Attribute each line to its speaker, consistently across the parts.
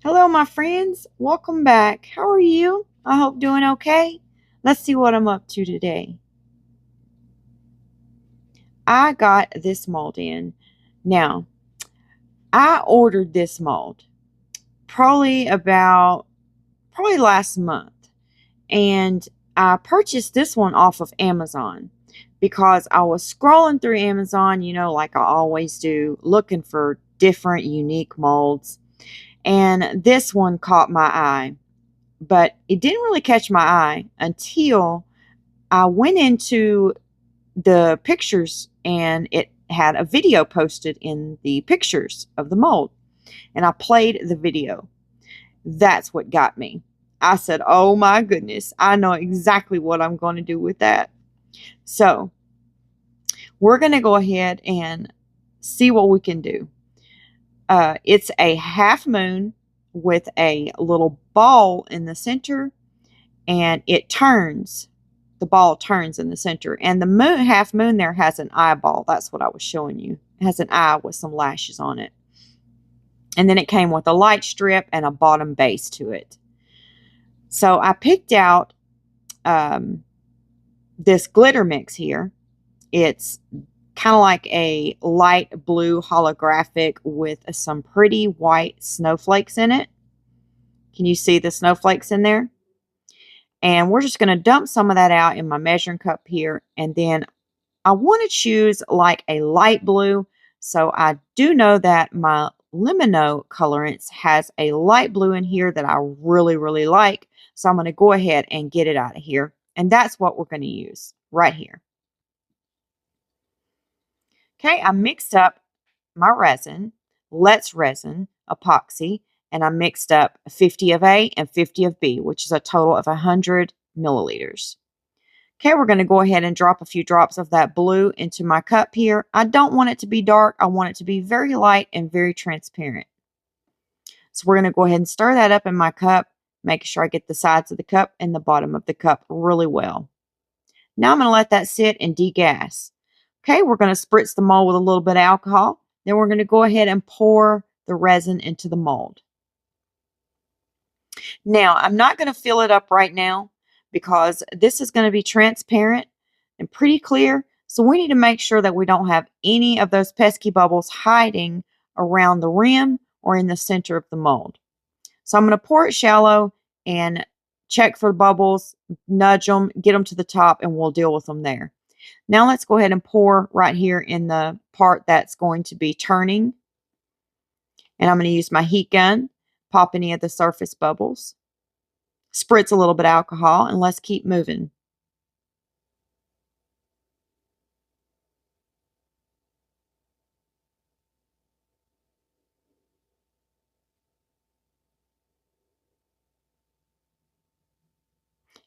Speaker 1: Hello, my friends. Welcome back. How are you? I hope doing okay. Let's see what I'm up to today. I got this mold in. Now, I ordered this mold probably last month, and I purchased this one off of Amazon because I was scrolling through Amazon, like I always do, looking for different unique molds, and this one caught my eye. But it didn't really catch my eye until I went into the pictures and it had a video posted in the pictures of the mold. And I played the video. That's what got me. I said, oh my goodness, I know exactly what I'm going to do with that. So we're going to go ahead and see what we can do. It's a half moon with a little ball in the center, and it turns. The ball turns in the center, and the moon, half moon there has an eyeball. That's what I was showing you. It has an eye with some lashes on it. And then it came with a light strip and a bottom base to it. So I picked out this glitter mix here. It's kind of like a light blue holographic with some pretty white snowflakes in it. Can you see the snowflakes in there? And we're just going to dump some of that out in my measuring cup here. And then I want to choose like a light blue. So I do know that my Limino colorants has a light blue in here that I really, really like. So I'm going to go ahead and get it out of here. And that's what we're going to use right here. Okay, I mixed up my resin, Let's Resin, epoxy, and I mixed up 50 of A and 50 of B, which is a total of 100 milliliters. Okay, we're going to go ahead and drop a few drops of that blue into my cup here. I don't want it to be dark. I want it to be very light and very transparent. So we're going to go ahead and stir that up in my cup, making sure I get the sides of the cup and the bottom of the cup really well. Now I'm going to let that sit and degas. Okay, we're going to spritz the mold with a little bit of alcohol. Then we're going to go ahead and pour the resin into the mold. Now, I'm not going to fill it up right now because this is going to be transparent and pretty clear. So we need to make sure that we don't have any of those pesky bubbles hiding around the rim or in the center of the mold. So I'm going to pour it shallow and check for bubbles, nudge them, get them to the top, and we'll deal with them there. Now let's go ahead and pour right here in the part that's going to be turning. And I'm going to use my heat gun, pop any of the surface bubbles, spritz a little bit of alcohol, and let's keep moving.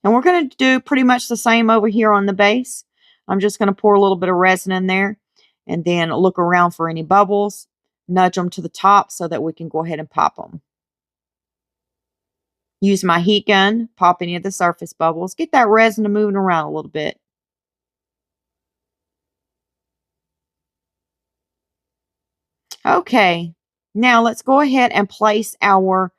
Speaker 1: And we're going to do pretty much the same over here on the base. I'm just going to pour a little bit of resin in there and then look around for any bubbles, nudge them to the top so that we can go ahead and pop them. Use my heat gun, pop any of the surface bubbles, get that resin to moving around a little bit. Okay, now let's go ahead and place our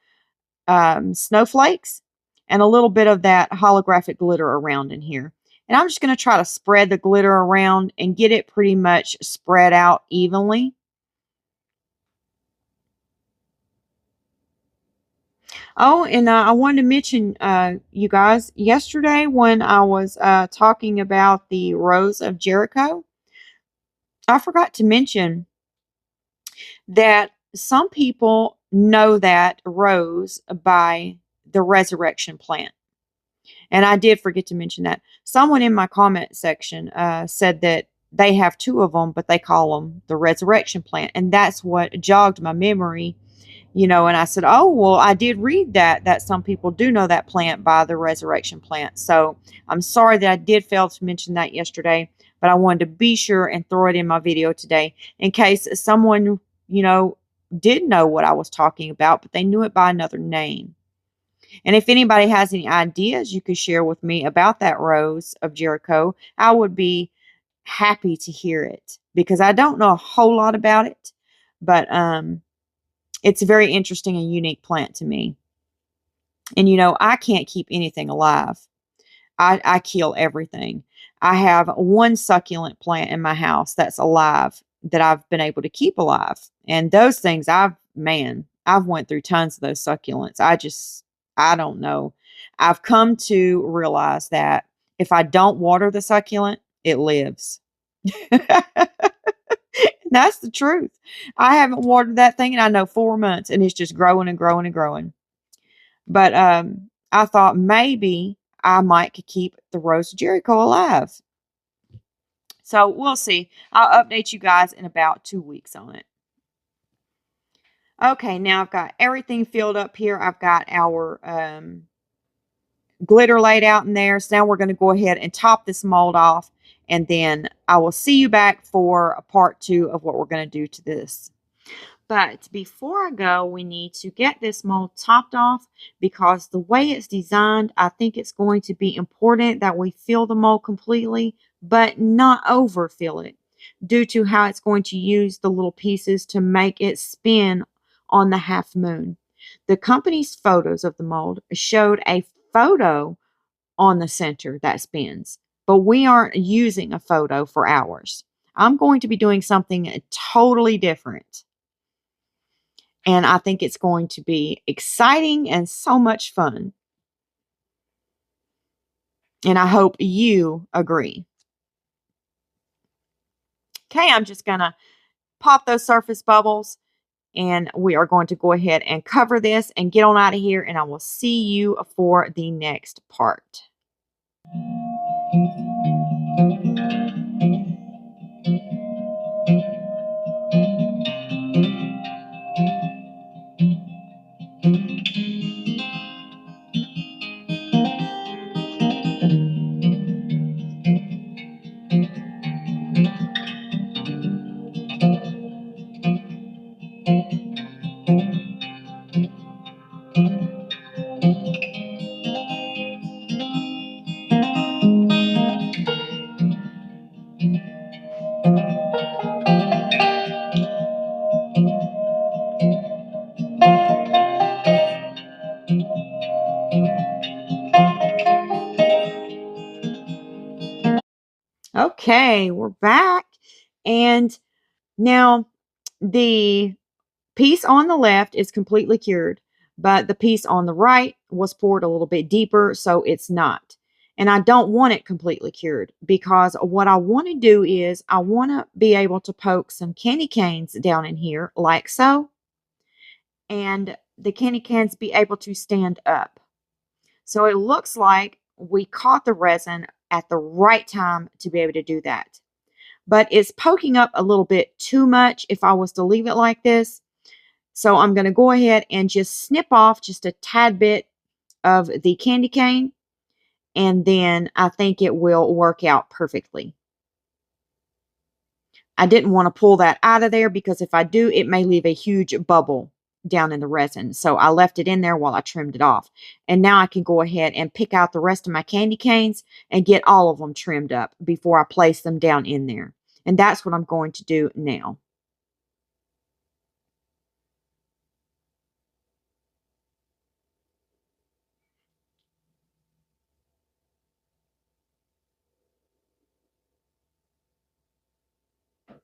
Speaker 1: snowflakes and a little bit of that holographic glitter around in here. And I'm just going to try to spread the glitter around and get it pretty much spread out evenly. Oh, and I wanted to mention, you guys, yesterday when I was talking about the Rose of Jericho, I forgot to mention that some people know that rose by the resurrection plant. And I did forget to mention that. Someone in my comment section said that they have two of them, but they call them the resurrection plant. And that's what jogged my memory, and I said, oh, well, I did read that some people do know that plant by the resurrection plant. So I'm sorry that I did fail to mention that yesterday, but I wanted to be sure and throw it in my video today in case someone, did know what I was talking about, but they knew it by another name. And if anybody has any ideas you could share with me about that Rose of Jericho, I would be happy to hear it because I don't know a whole lot about it. But It's a very interesting and unique plant to me. And you know, I can't keep anything alive. I kill everything. I have one succulent plant in my house that's alive that I've been able to keep alive. And those things I've went through tons of those succulents. I don't know. I've come to realize that if I don't water the succulent, it lives. That's the truth. I haven't watered that thing in I know 4 months and it's just growing and growing and growing. But I thought maybe I might could keep the Rose of Jericho alive. So we'll see. I'll update you guys in about 2 weeks on it. Okay, now I've got everything filled up here. I've got our glitter laid out in there. So now we're going to go ahead and top this mold off. And then I will see you back for a part 2 of what we're going to do to this. But before I go, we need to get this mold topped off because the way it's designed, I think it's going to be important that we fill the mold completely, but not overfill it due to how it's going to use the little pieces to make it spin on the half moon. The company's photos of the mold showed a photo on the center that spins, but we aren't using a photo for ours. I'm going to be doing something totally different. And I think it's going to be exciting and so much fun. And I hope you agree. Okay, I'm just going to pop those surface bubbles. And we are going to go ahead and cover this and get on out of here. And I will see you for the next part. Okay, we're back. And now the piece on the left is completely cured, but the piece on the right was poured a little bit deeper, so it's not. And I don't want it completely cured because what I want to do is I want to be able to poke some candy canes down in here like so, and the candy canes be able to stand up. So it looks like we caught the resin at the right time to be able to do that. But it's poking up a little bit too much if I was to leave it like this. So I'm going to go ahead and just snip off just a tad bit of the candy cane. And then I think it will work out perfectly. I didn't want to pull that out of there because if I do, it may leave a huge bubble down in the resin. So I left it in there while I trimmed it off. And now I can go ahead and pick out the rest of my candy canes and get all of them trimmed up before I place them down in there. And that's what I'm going to do now.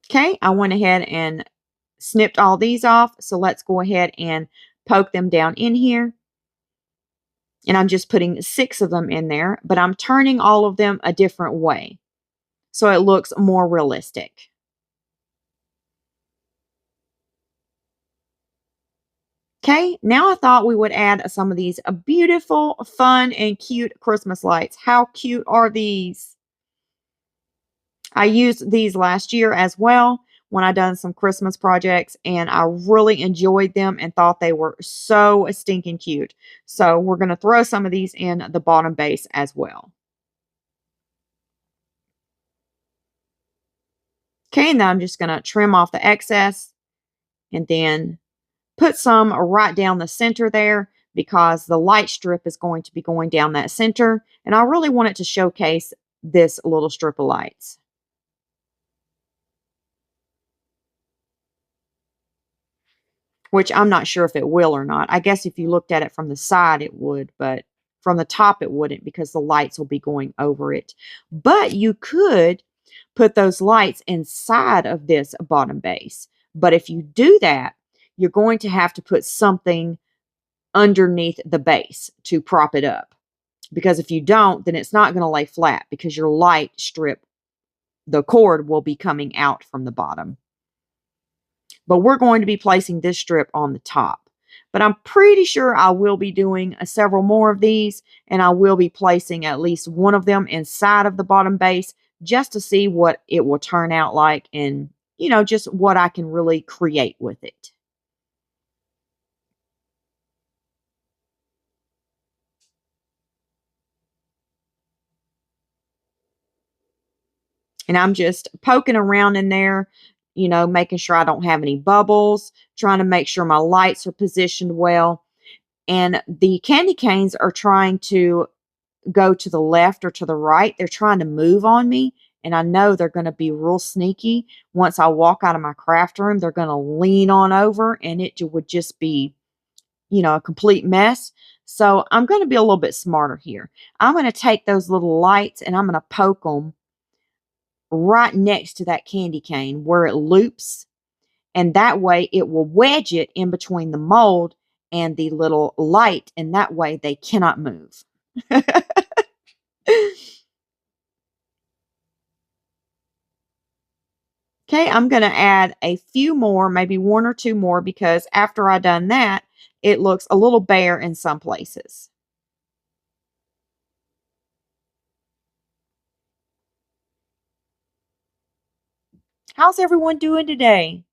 Speaker 1: Okay, I went ahead and snipped all these off. So let's go ahead and poke them down in here. And I'm just putting 6 of them in there, but I'm turning all of them a different way so it looks more realistic. Okay, now I thought we would add some of these beautiful, fun, and cute Christmas lights. How cute are these? I used these last year as well when I done some Christmas projects, and I really enjoyed them and thought they were so stinking cute. So we're going to throw some of these in the bottom base as well. Okay, and then I'm just going to trim off the excess and then put some right down the center there because the light strip is going to be going down that center. And I really want it to showcase this little strip of lights. which I'm not sure if it will or not. I guess if you looked at it from the side, it would, but from the top, it wouldn't because the lights will be going over it. But you could put those lights inside of this bottom base. But if you do that, you're going to have to put something underneath the base to prop it up. Because if you don't, then it's not going to lay flat because your light strip, the cord will be coming out from the bottom. But we're going to be placing this strip on the top. But I'm pretty sure I will be doing several more of these, and I will be placing at least one of them inside of the bottom base just to see what it will turn out like and, you know, just what I can really create with it. And I'm just poking around in there, you know, making sure I don't have any bubbles, trying to make sure my lights are positioned well. And the candy canes are trying to go to the left or to the right. They're trying to move on me. And I know they're going to be real sneaky. Once I walk out of my craft room, they're going to lean on over and it would just be, you know, a complete mess. So I'm going to be a little bit smarter here. I'm going to take those little lights and I'm going to poke them right next to that candy cane where it loops. And that way it will wedge it in between the mold and the little light. And that way they cannot move. Okay, I'm going to add a few more, maybe one or two more, because after I done that, it looks a little bare in some places. How's everyone doing today?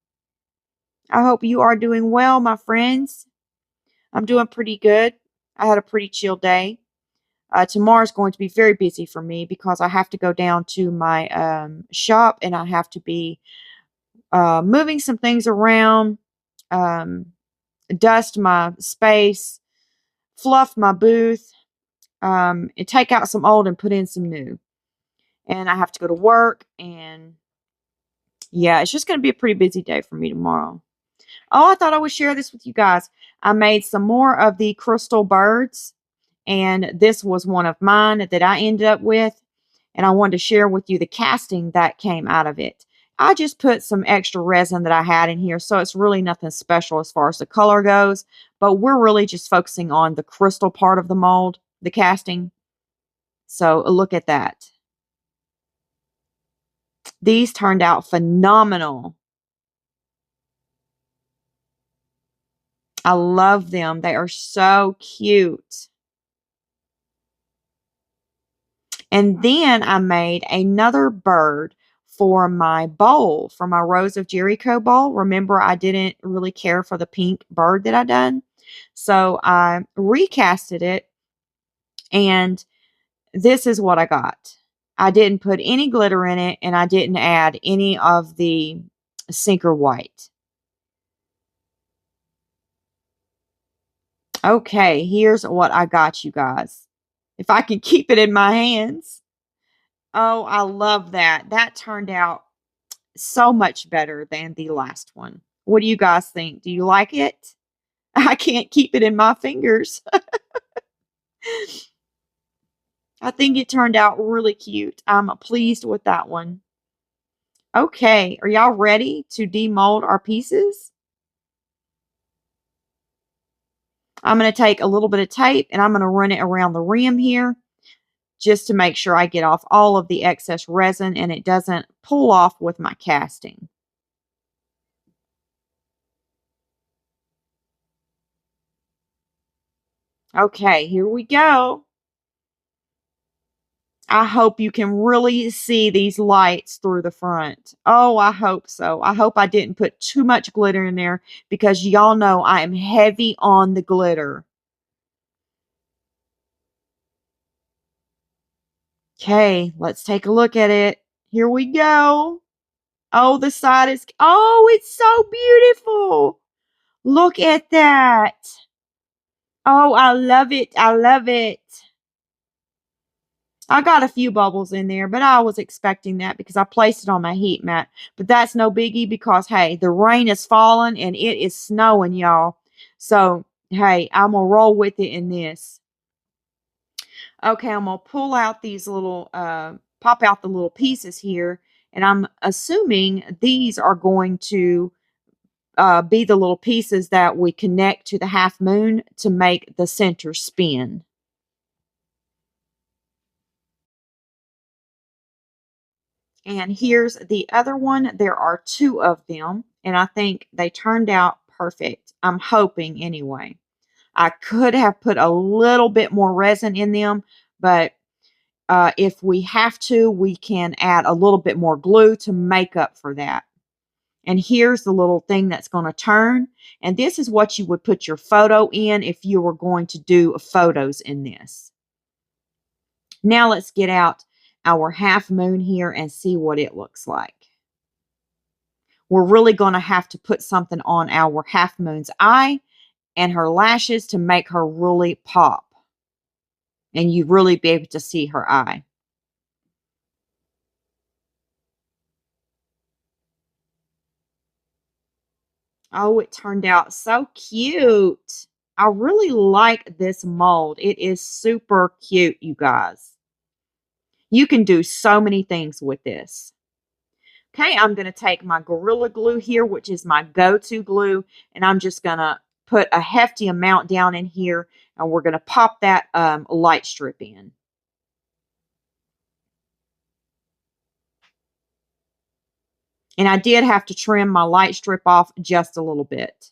Speaker 1: I hope you are doing well, my friends. I'm doing pretty good. I had a pretty chill day. Tomorrow's going to be very busy for me because I have to go down to my shop and I have to be moving some things around, um, dust my space, fluff my booth, and take out some old and put in some new. And I have to go to work, and yeah, it's just going to be a pretty busy day for me tomorrow. Oh, I thought I would share this with you guys. I made some more of the crystal birds, and this was one of mine that I ended up with, and I wanted to share with you the casting that came out of it. I just put some extra resin that I had in here, so it's really nothing special as far as the color goes, but we're really just focusing on the crystal part of the mold, the casting. So look at that. These turned out phenomenal. I love them. They are so cute. And then I made another bird for my bowl, for my Rose of Jericho bowl. Remember, I didn't really care for the pink bird that I done. So I recasted it, and this is what I got. I didn't put any glitter in it, and I didn't add any of the sinker white. Okay, here's what I got, you guys. If I can keep it in my hands. Oh, I love that. That turned out so much better than the last one. What do you guys think? Do you like it? I can't keep it in my fingers. I think it turned out really cute. I'm pleased with that one. Okay, are y'all ready to demold our pieces? I'm going to take a little bit of tape and I'm going to run it around the rim here just to make sure I get off all of the excess resin and it doesn't pull off with my casting. Okay, here we go. I hope you can really see these lights through the front. Oh, I hope so. I hope I didn't put too much glitter in there because y'all know I am heavy on the glitter. Okay, let's take a look at it. Here we go. Oh, the side is, oh, it's so beautiful. Look at that. Oh, I love it. I love it. I got a few bubbles in there, but I was expecting that because I placed it on my heat mat. But that's no biggie because, hey, the rain is falling and it is snowing, y'all. So, hey, I'm going to roll with it in this. Okay, I'm going to pull out these little, pop out the little pieces here. And I'm assuming these are going to be the little pieces that we connect to the half moon to make the center spin. And here's the other one. There are two of them, and I think they turned out perfect. I'm hoping anyway. I could have put a little bit more resin in them, but if we have to, we can add a little bit more glue to make up for that. And here's the little thing that's going to turn. And this is what you would put your photo in if you were going to do photos in this. Now let's get out our half moon here and see what it looks like. We're really going to have to put something on our half moon's eye and her lashes to make her really pop. And you really be able to see her eye. Oh, it turned out so cute. I really like this mold. It is super cute, you guys. You can do so many things with this. Okay, I'm going to take my Gorilla Glue here, which is my go-to glue, and I'm just going to put a hefty amount down in here, and we're going to pop that light strip in. And I did have to trim my light strip off just a little bit.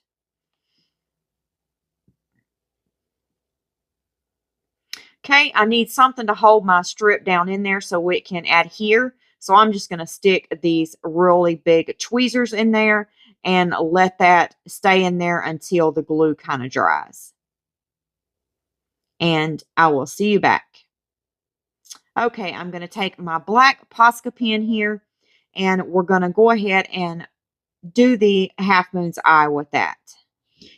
Speaker 1: Okay, I need something to hold my strip down in there so it can adhere. So I'm just going to stick these really big tweezers in there and let that stay in there until the glue kind of dries. And I will see you back. Okay, I'm going to take my black Posca pen here and we're going to go ahead and do the half moon's eye with that.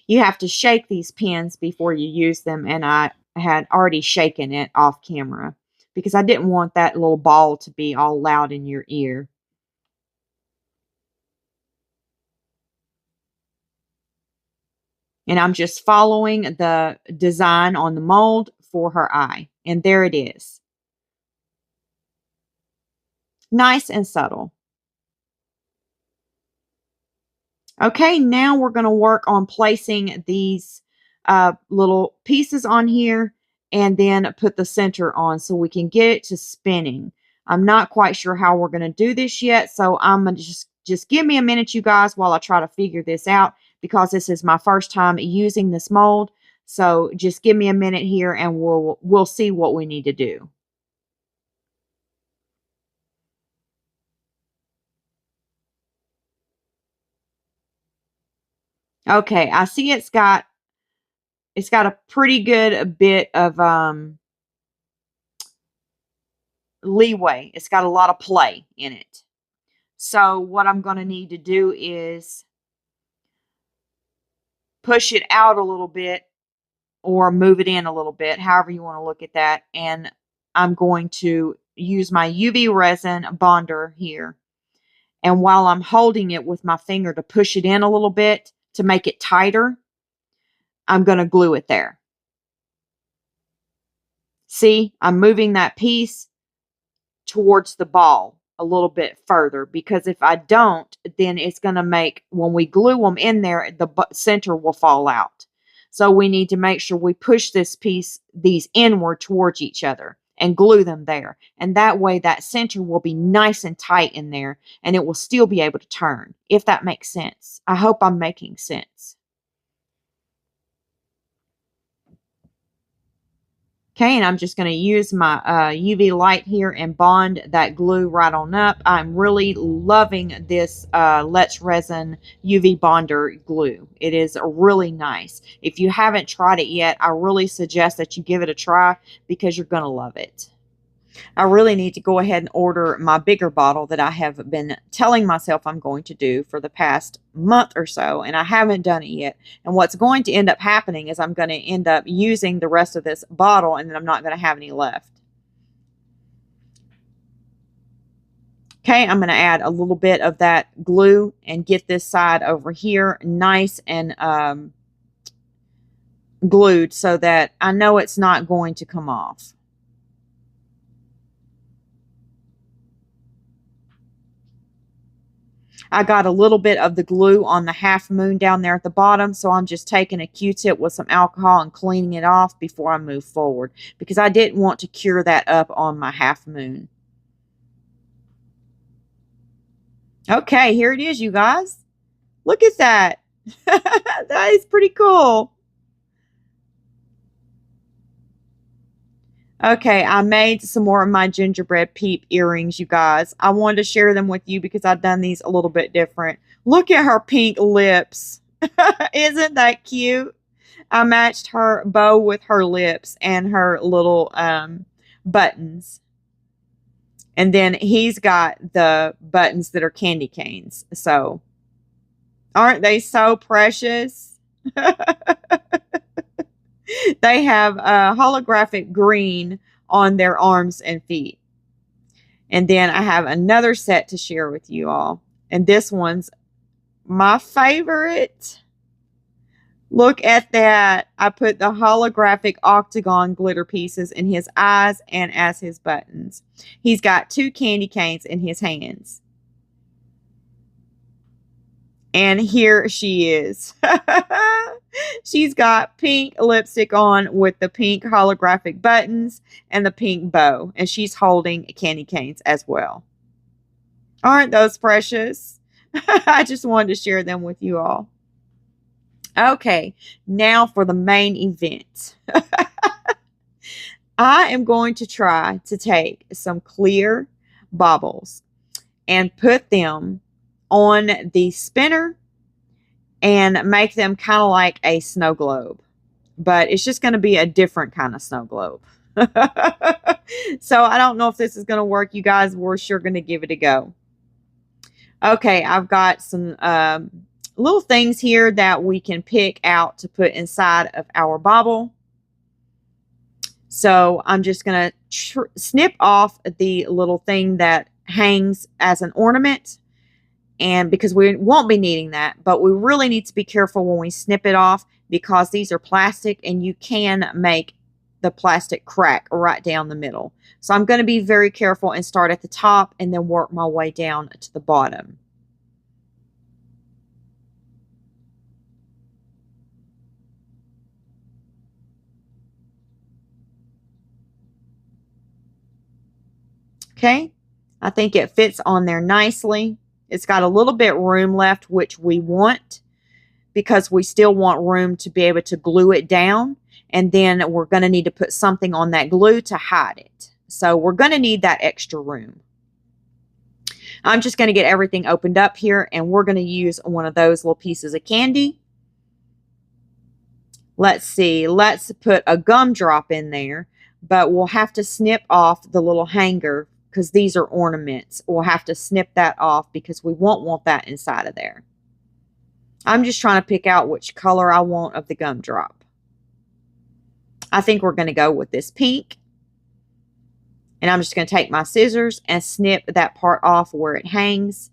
Speaker 1: You have to shake these pens before you use them, and I had already shaken it off camera because I didn't want that little ball to be all loud in your ear. And I'm just following the design on the mold for her eye. And there it is. Nice and subtle. Okay, now we're going to work on placing these little pieces on here and then put the center on so we can get it to spinning. I'm not quite sure how we're going to do this yet, so I'm going to just give me a minute, you guys, while I try to figure this out because this is my first time using this mold. So just give me a minute here and we'll see what we need to do. Okay, I see it's got a pretty good bit of leeway. It's got a lot of play in it. So what I'm going to need to do is push it out a little bit or move it in a little bit, however you want to look at that. And I'm going to use my UV resin bonder here. And while I'm holding it with my finger to push it in a little bit to make it tighter, I'm going to glue it there. See, I'm moving that piece towards the ball a little bit further because if I don't, then it's going to make, when we glue them in there, the center will fall out. So we need to make sure we push these inward towards each other and glue them there. And that way that center will be nice and tight in there and it will still be able to turn, if that makes sense. I hope I'm making sense. Okay, and I'm just going to use my UV light here and bond that glue right on up. I'm really loving this Let's Resin UV Bonder glue. It is really nice. If you haven't tried it yet, I really suggest that you give it a try because you're going to love it. I really need to go ahead and order my bigger bottle that I have been telling myself I'm going to do for the past month or so, and I haven't done it yet. And what's going to end up happening is I'm going to end up using the rest of this bottle, and then I'm not going to have any left. Okay, I'm going to add a little bit of that glue and get this side over here nice and glued so that I know it's not going to come off. I got a little bit of the glue on the half moon down there at the bottom, so I'm just taking a Q-tip with some alcohol and cleaning it off before I move forward because I didn't want to cure that up on my half moon. Okay, here it is, you guys. Look at that. That is pretty cool. Okay, I made some more of my gingerbread peep earrings, you guys. I wanted to share them with you because I've done these a little bit different. Look at her pink lips. Isn't that cute? I matched her bow with her lips and her little buttons. And then he's got the buttons that are candy canes. So, aren't they so precious? They have a holographic green on their arms and feet. And then I have another set to share with you all. And this one's my favorite. Look at that. I put the holographic octagon glitter pieces in his eyes and as his buttons. He's got 2 candy canes in his hands. And here she is. She's got pink lipstick on with the pink holographic buttons and the pink bow. And she's holding candy canes as well. Aren't those precious? I just wanted to share them with you all. Okay, now for the main event. I am going to try to take some clear baubles and put them on the spinner and make them kind of like a snow globe. But it's just going to be a different kind of snow globe. So I don't know if this is going to work, you guys. We're sure going to give it a go. Okay, I've got some little things here that we can pick out to put inside of our bauble. So I'm just going to snip off the little thing that hangs as an ornament. And because we won't be needing that, but we really need to be careful when we snip it off because these are plastic and you can make the plastic crack right down the middle. So I'm going to be very careful and start at the top and then work my way down to the bottom. Okay, I think it fits on there nicely. It's got a little bit room left, which we want because we still want room to be able to glue it down. And then we're going to need to put something on that glue to hide it. So we're going to need that extra room. I'm just going to get everything opened up here and we're going to use one of those little pieces of candy. Let's see, let's put a gumdrop in there, but we'll have to snip off the little hanger because these are ornaments. We'll have to snip that off because we won't want that inside of there. I'm just trying to pick out which color I want of the gumdrop. I think we're going to go with this pink. And I'm just going to take my scissors and snip that part off where it hangs.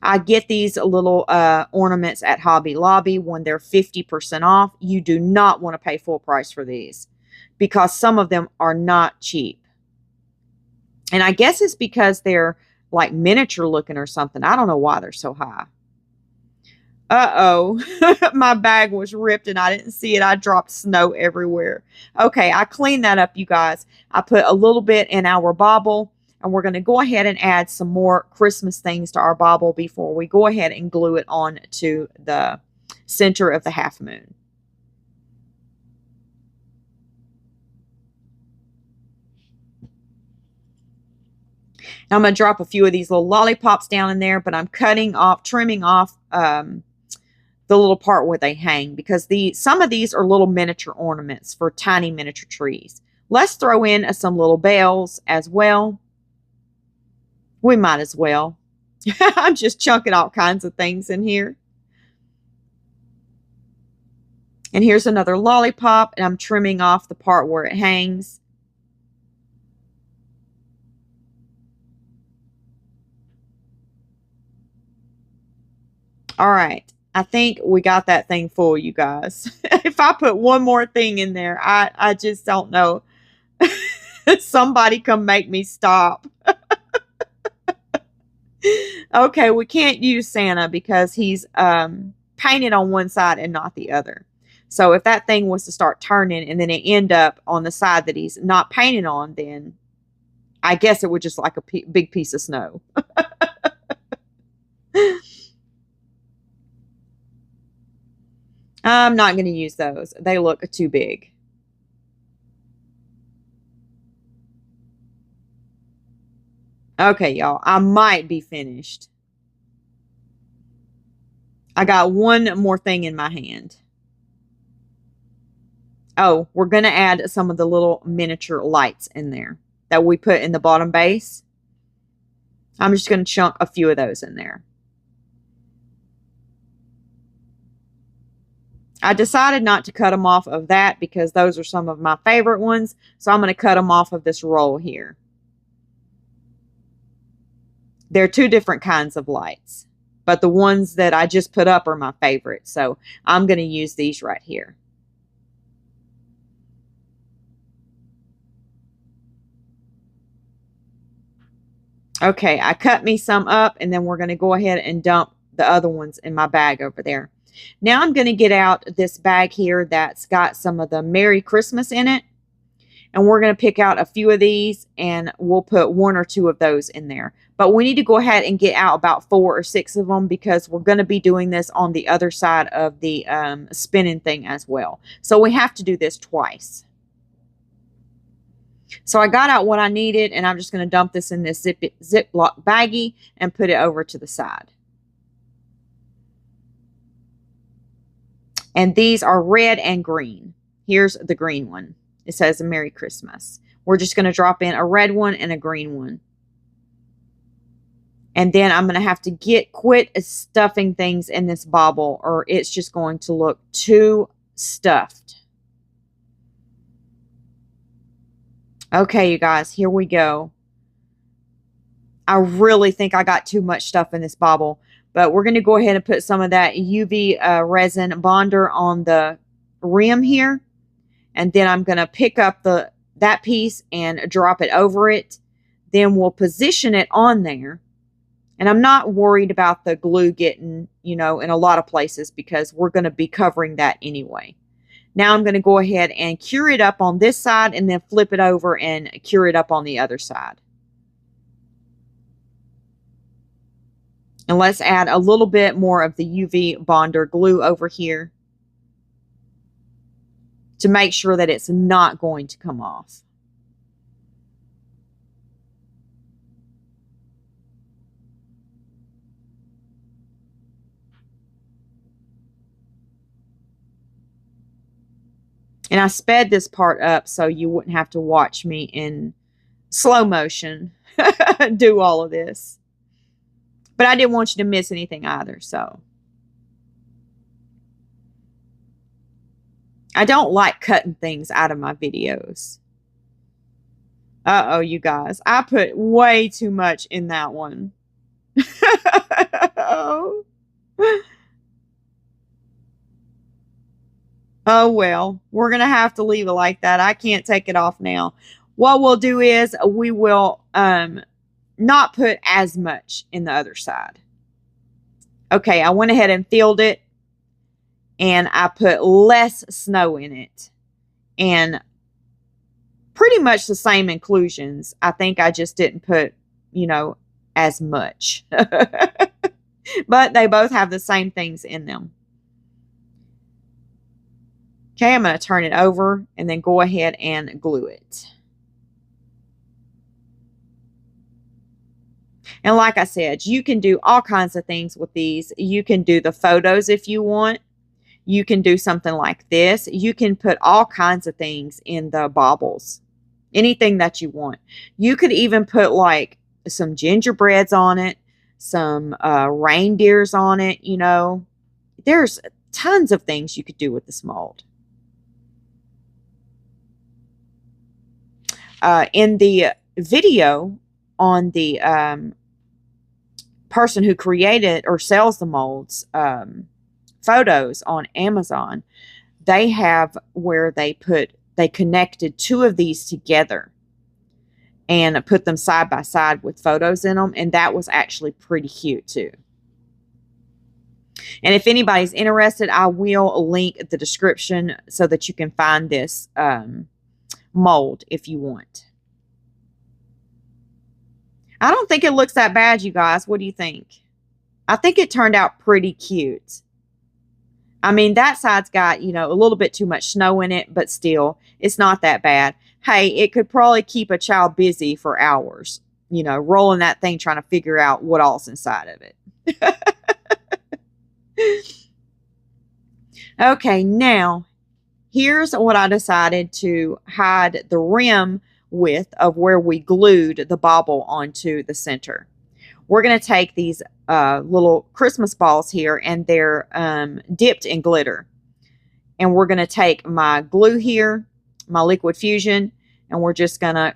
Speaker 1: I get these little ornaments at Hobby Lobby when they're 50% off. You do not want to pay full price for these because some of them are not cheap. And I guess it's because they're like miniature looking or something. I don't know why they're so high. Uh-oh, my bag was ripped and I didn't see it. I dropped snow everywhere. Okay, I cleaned that up, you guys. I put a little bit in our bauble and we're going to go ahead and add some more Christmas things to our bauble before we go ahead and glue it on to the center of the half moon. Now I'm going to drop a few of these little lollipops down in there, but I'm trimming off the little part where they hang because some of these are little miniature ornaments for tiny miniature trees. Let's throw in some little bells as well. We might as well. I'm just chunking all kinds of things in here. And here's another lollipop, and I'm trimming off the part where it hangs. All right. I think we got that thing full, you guys. If I put one more thing in there, I just don't know. Somebody come make me stop. Okay, we can't use Santa because he's painted on one side and not the other. So if that thing was to start turning and then it end up on the side that he's not painted on, then I guess it would just like a big piece of snow. I'm not going to use those. They look too big. Okay, y'all, I might be finished. I got one more thing in my hand. Oh, we're going to add some of the little miniature lights in there that we put in the bottom base. I'm just going to chunk a few of those in there. I decided not to cut them off of that because those are some of my favorite ones. So I'm going to cut them off of this roll here. They're two different kinds of lights, but the ones that I just put up are my favorite. So I'm going to use these right here. Okay, I cut me some up, and then we're going to go ahead and dump the other ones in my bag over there. Now I'm going to get out this bag here that's got some of the Merry Christmas in it. And we're going to pick out a few of these, and we'll put one or two of those in there. But we need to go ahead and get out about 4 or 6 of them because we're going to be doing this on the other side of the spinning thing as well. So we have to do this twice. So I got out what I needed, and I'm just going to dump this in this Ziploc baggie and put it over to the side. And these are red and green. Here's the green one. It says Merry Christmas. We're just going to drop in a red one and a green one. And then I'm going to have to quit stuffing things in this bauble, or it's just going to look too stuffed. Okay, you guys, here we go. I really think I got too much stuff in this bauble, but we're going to go ahead and put some of that UV resin bonder on the rim here. And then I'm going to pick up that piece and drop it over it. Then we'll position it on there. And I'm not worried about the glue getting, in a lot of places because we're going to be covering that anyway. Now I'm going to go ahead and cure it up on this side and then flip it over and cure it up on the other side. And let's add a little bit more of the UV bonder glue over here to make sure that it's not going to come off. And I sped this part up so you wouldn't have to watch me in slow motion do all of this. But I didn't want you to miss anything either, so. I don't like cutting things out of my videos. Uh-oh, you guys. I put way too much in that one. Oh. Oh, well, we're going to have to leave it like that. I can't take it off now. What we'll do is we will not put as much in the other side. Okay, I went ahead and filled it, and I put less snow in it. And pretty much the same inclusions. I think I just didn't put, as much. But they both have the same things in them. Okay, I'm going to turn it over and then go ahead and glue it. And like I said, you can do all kinds of things with these. You can do the photos if you want. You can do something like this. You can put all kinds of things in the baubles. Anything that you want. You could even put like some gingerbreads on it, some reindeers on it, There's tons of things you could do with this mold. In the video on the person who created or sells the molds photos on Amazon, they have where they connected two of these together and put them side by side with photos in them, and that was actually pretty cute too. And if anybody's interested, I will link the description so that you can find this mold if you want. I don't think it looks that bad, you guys. What do you think? I think it turned out pretty cute. I mean, that side's got, you know, a little bit too much snow in it, but still, it's not that bad. Hey, it could probably keep a child busy for hours, you know, rolling that thing, trying to figure out what all's inside of it. Okay, now, here's what I decided to hide the rim with of where we glued the bauble onto the center. We're going to take these little Christmas balls here, and they're dipped in glitter. And we're going to take my glue here, my liquid fusion, and we're just going to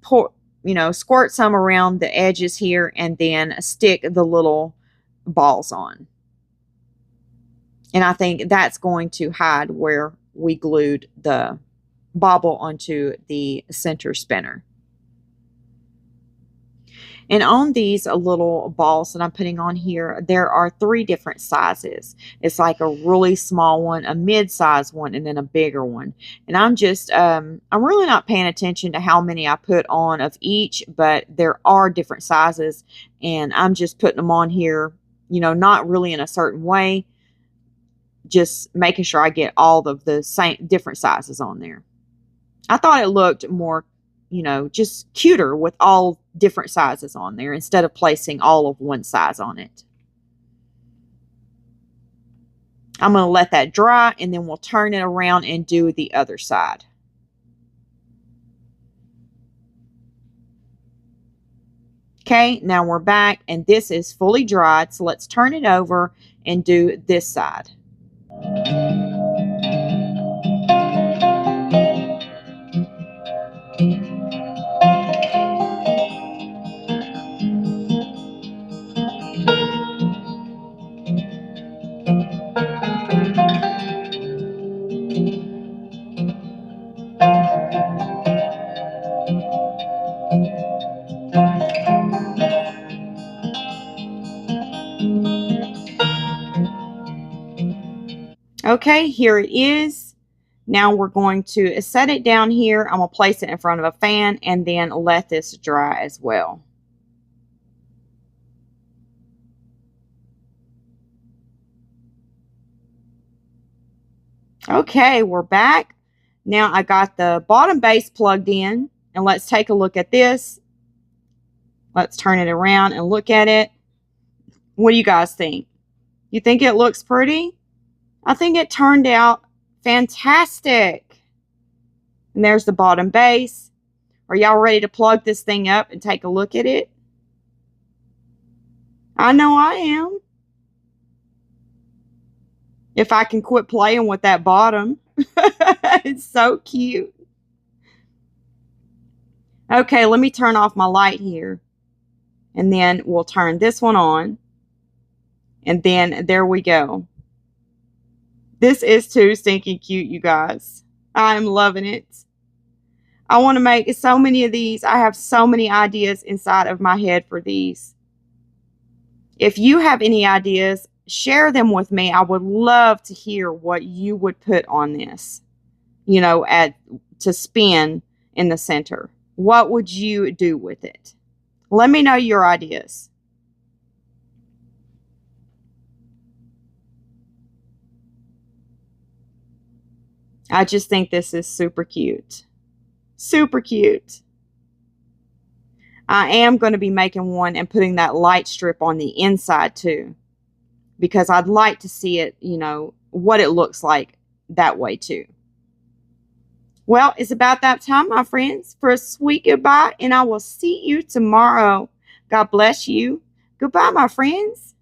Speaker 1: pour, you know, squirt some around the edges here and then stick the little balls on. And I think that's going to hide where we glued the bauble onto the center spinner. And on these little balls that I'm putting on here, there are 3 different sizes. It's like a really small one, a mid-size one, and then a bigger one. And I'm just, I'm really not paying attention to how many I put on of each, but there are different sizes. And I'm just putting them on here, you know, not really in a certain way, just making sure I get all of the same different sizes on there. I thought it looked more, you know, just cuter with all different sizes on there instead of placing all of one size on it. I'm going to let that dry, and then we'll turn it around and do the other side. Okay, now we're back, and this is fully dried, so let's turn it over and do this side. Okay, here it is. Now we're going to set it down here. I'm going to place it in front of a fan and then let this dry as well. Okay, we're back. Now I got the bottom base plugged in, and let's take a look at this. Let's turn it around and look at it. What do you guys think? You think it looks pretty? I think it turned out fantastic. And there's the bottom base. Are y'all ready to plug this thing up and take a look at it? I know I am. If I can quit playing with that bottom. It's so cute. Okay, let me turn off my light here. And then we'll turn this one on. And then there we go. This is too stinking cute, you guys. I'm loving it. I want to make so many of these. I have so many ideas inside of my head for these. If you have any ideas, share them with me. I would love to hear what you would put on this, you know, to spin in the center. What would you do with it? Let me know your ideas. I just think this is super cute. Super cute. I am going to be making one and putting that light strip on the inside too, because I'd like to see it, you know, what it looks like that way too. Well, it's about that time, my friends, for a sweet goodbye, and I will see you tomorrow. God bless you. Goodbye, my friends.